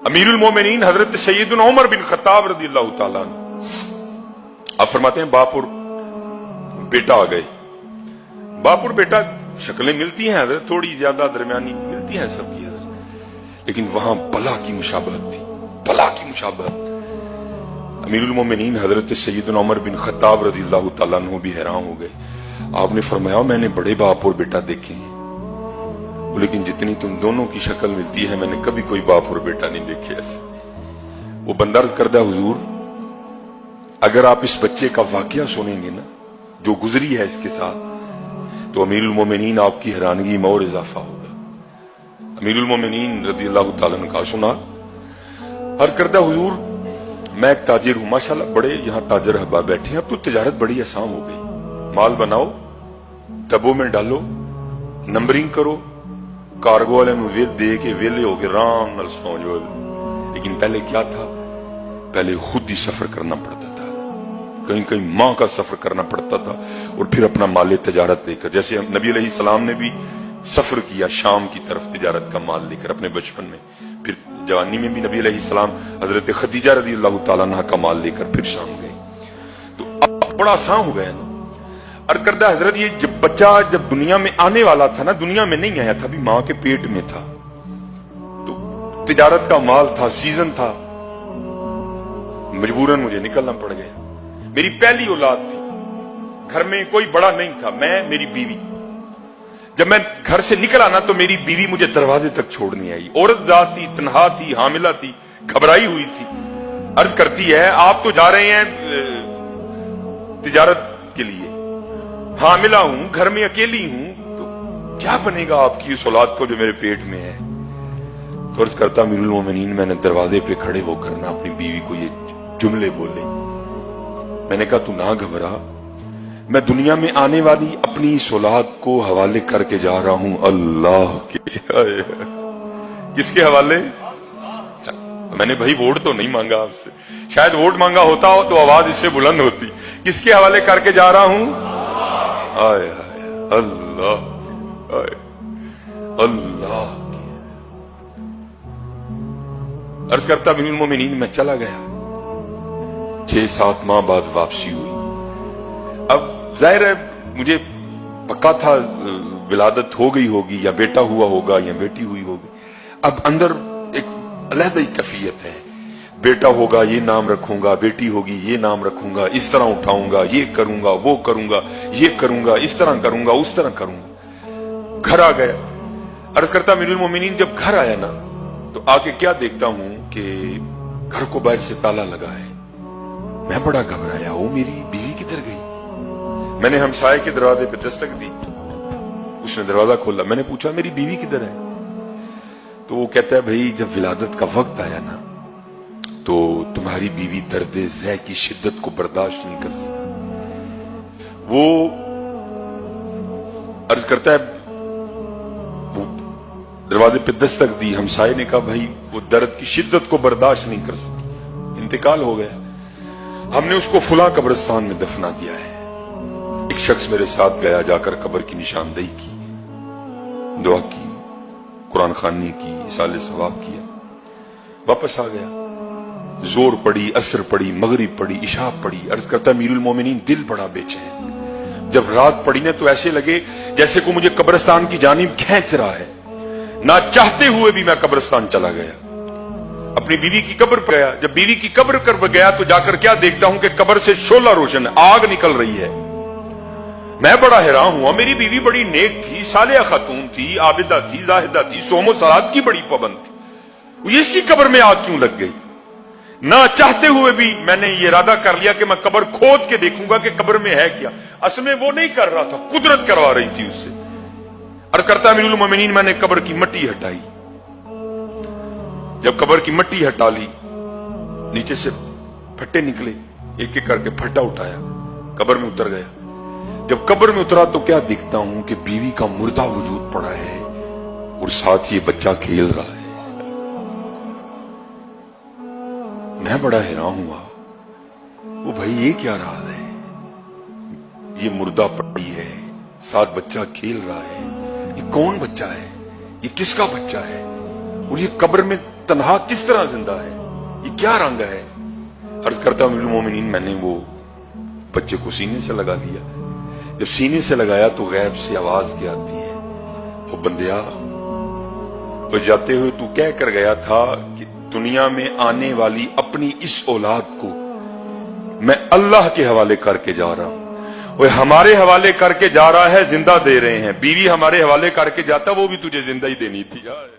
अमीरुल मोमिनीन हजरत सैयदना Umar bin Khattab रज़ियल्लाहु ताला अन्हु आप फरमाते हैं बाप और बेटा आ गए। बाप और बेटा शक्लें मिलती हैं हजरत, थोड़ी ज्यादा दरमियानी मिलती हैं सबकी हजरत, लेकिन वहां बला की मुशाबहत थी, बला की मुशाबहत। अमीरुल मोमिनीन हजरत सैयदना उमर बिन खत्ताब रज़ियल्लाहु ताला अन्हु भी हैरान हो गए। आपने फरमाया मैंने बड़े बाप और बेटा देखे हैं, लेकिन जितनी तुम दोनों की शक्ल मिलती है मैंने कभी कोई बाप और बेटा नहीं देखे ऐसे। वो बंदा अर्ज करदा हुजूर अगर आप इस बच्चे का वाकया सुनेंगे ना जो गुजरी है इसके साथ, तो अमीरुल मोमिनीन आपकी हैरानगी में और इजाफा होगा। अमीरुल मोमिनीन रज़ियल्लाहु ताला अन्हु का सुना, अर्ज करदा हुजूर मैं एक ताजिर हूं, माशाल्लाह बड़े यहाँ ताजिर अहबाब बैठे हैं, अब तो तिजारत बड़ी आसान हो गई, माल बनाओ, टबों में डालो, नंबरिंग करो, कार्गो वाले में वेल दे के वेले हो के आराम नाल सौ जाओ। लेकिन पहले क्या था, पहले खुद ही सफर करना पड़ता था, कहीं कहीं माह का सफर करना पड़ता था और फिर अपना माल तिजारत लेकर, जैसे नबी अलैहिस्सलाम ने भी सफर किया शाम की तरफ तिजारत का माल लेकर अपने बचपन में, फिर जवानी में भी नबी अलैहिस्सलाम हजरत खदीजा रज़ियल्लाहु ताला अन्हा का माल लेकर फिर शाम गए। तो अब बड़ा आसान हो गया ना। अर्ज करदा हजरत ये जब बच्चा जब दुनिया में आने वाला था ना, दुनिया में नहीं आया था, अभी मां के पेट में था, तो तिजारत का माल था, सीजन था, मजबूरन मुझे निकलना पड़ गया। मेरी पहली औलाद थी, घर में कोई बड़ा नहीं था, मैं मेरी बीवी। जब मैं घर से निकला ना तो मेरी बीवी मुझे दरवाजे तक छोड़ने आई। औरत जात थी, तन्हा थी, हामिला थी, घबराई हुई थी। अर्ज करती है आप तो जा रहे हैं तिजारत के लिए, हामिला हूं, घर में अकेली हूं, तो क्या बनेगा आपकी उस औलाद को जो मेरे पेट में है। तो अर्ज करता अमीरुल मोमिनीन मैंने दरवाजे पे खड़े होकर ना अपनी बीवी को ये जुमले बोले। मैंने कहा तू ना घबरा, मैं दुनिया में आने वाली अपनी इस औलाद को हवाले करके जा रहा हूं अल्लाह के। किसके हवाले? मैंने भाई वोट तो नहीं मांगा आपसे, शायद वोट मांगा होता हो तो आवाज इससे बुलंद होती। किसके हवाले करके जा रहा हूं? आय अल्लाह, आय अल्लाह। अर्ज करता अमीरुल मोमिनीन मैं चला गया, 6-7 माह बाद वापसी हुई। अब जाहिर है मुझे पक्का था विलादत हो गई होगी या बेटा हुआ होगा या बेटी हुई होगी। अब अंदर एक अलग ही कैफियत है, बेटा होगा ये नाम रखूंगा, बेटी होगी ये नाम रखूंगा, इस तरह उठाऊंगा, ये करूंगा, वो करूंगा, ये करूंगा, इस तरह करूंगा, उस तरह करूंगा। घर आ गया। अर्ज करता अमीरुल मोमिनीन जब घर आया ना तो आके क्या देखता हूं कि घर को बाहर से ताला लगा है। मैं बड़ा घबराया, वो मेरी बीवी किधर गई। मैंने हमसाये के दरवाजे पे दस्तक दी, उसने दरवाजा खोला। मैंने पूछा मेरी बीवी किधर है, तो वो कहता है भाई जब विलादत का वक्त आया ना तो तुम्हारी बीवी दर्द ज़ै की शिद्दत को बर्दाश्त नहीं कर सकती। वो अर्ज करता है वो दरवाजे पे दस्तक दी, हमसाये ने कहा भाई वो दर्द की शिद्दत को बर्दाश्त नहीं कर सकी, इंतकाल हो गया, हमने उसको फुला कब्रिस्तान में दफना दिया है। एक शख्स मेरे साथ गया, जाकर कब्र की निशानदेही की, दुआ की, कुरान खानी की, इसाले सवाब किया, वापस आ गया। जोर पड़ी, असर पड़ी, मगरिब पड़ी, इशा पड़ी। अर्ज करता अमीरुल मोमिनीन दिल बड़ा बेचैन। जब रात पड़ी ना तो ऐसे लगे जैसे को मुझे कब्रिस्तान की जानिब खींच रहा है। ना चाहते हुए भी मैं कब्रिस्तान चला गया, अपनी बीवी की कब्र पर गया। जब बीवी की कब्र पर गया तो जाकर क्या देखता हूं कि कब्र से शोला रोशन, आग निकल रही है। मैं बड़ा हैरान हुआ, मेरी बीवी बड़ी नेक थी, सालिया खातून थी, आबिदा थी, जाहिदा थी, सोमो सलात की बड़ी पाबंद थी, इसकी कब्र में आग क्यों लग गई। ना चाहते हुए भी मैंने ये इरादा कर लिया कि मैं कब्र खोद के देखूंगा कि कब्र में है क्या। असल में वो नहीं कर रहा था, कुदरत करवा रही थी उससे। अर्ज करता अमीरुल मोमिनीन मैंने कब्र की मिट्टी हटाई। जब कब्र की मिट्टी हटा ली, नीचे से फट्टे निकले, एक एक करके फट्टा उठाया, कब्र में उतर गया। जब कब्र में उतरा तो क्या दिखता हूं कि बीवी का मुर्दा वजूद पड़ा है और साथ ये बच्चा खेल रहा है। मैं बड़ा हैरान हुआ, वो भाई ये क्या राज है, ये मुर्दा पड़ी है, साथ बच्चा खेल रहा है, ये कौन बच्चा है, ये किसका बच्चा है, और ये कब्र में तन्हा किस तरह जिंदा है, ये क्या रंग है। अर्ज करता हूं अमीरुल मोमिनीन, मैंने वो बच्चे को सीने से लगा लिया। जब सीने से लगाया तो गैब से आवाज क्या आती है, वो बंदिया तो जाते हुए तू कह कर गया था कि दुनिया में आने वाली अपनी इस औलाद को मैं अल्लाह के हवाले करके जा रहा हूं। वो हमारे हवाले करके जा रहा है, जिंदा दे रहे हैं। बीवी हमारे हवाले करके जाता, वो भी तुझे जिंदा ही देनी थी यार।